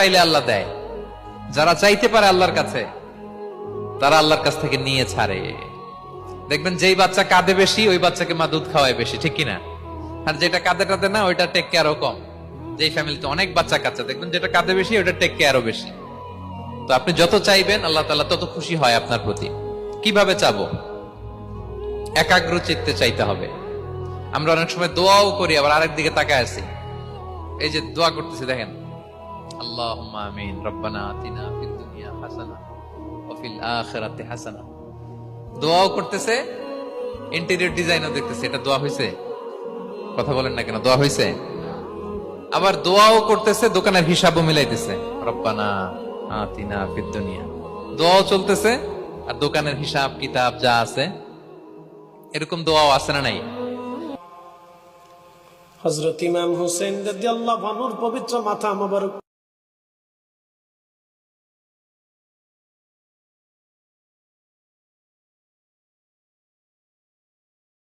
চাইলে আল্লাহ দেয়, যারা চাইতে পারে আল্লাহর কাছে তারা আল্লাহর কাছ থেকে নিয়ে ছাড়ে। দেখবেন যেই বাচ্চা কাঁদে বেশি ওই বাচ্চাকে মা দুধ খাওয়ায় বেশি, ঠিক কিনা? আর যেটা কাঁদে টাদে না ওইটা টেক কেয়ারও কম। যেই ফ্যামিলিতে অনেক বাচ্চা কাচ্চা দেখবেন যেটা কাঁদে বেশি ওইটা টেক কেয়ারও বেশি। তো আপনি যত চাইবেন আল্লাহ তাআলা তত খুশি হয় আপনার প্রতি। কিভাবে চাবো? একাগ্র চিত্তে চাইতে হবে। আমরা অনেক সময় দোয়াও করি আবার আরেক দিকে তাকায় আছি। এই যে দোয়া করতেছি দেখেন, আল্লাহুম্মা আমিন, রব্বানা আতিনা ফিদ দুনিয়া হাসানা ওয়া ফিল আখিরাতি হাসানা। দোয়াও করতেছে, ইন্টেরিয়র ডিজাইনও দেখতেছে। এটা দোয়া হইছে? কথা বলেন না কেন, দোয়া হইছে? আবার দোয়াও করতেছে, দোকানের হিসাবও মিলাইতেছে, রব্বানা আতিনা ফিদ দুনিয়া। দোয়াও চলতেছে আর দোকানের হিসাব কিতাব যা আছে এরকম দোয়াও আছে না নাই? হযরত ইমাম হুসাইন রাদিয়াল্লাহু আনহুর পবিত্র মাথা মোবারক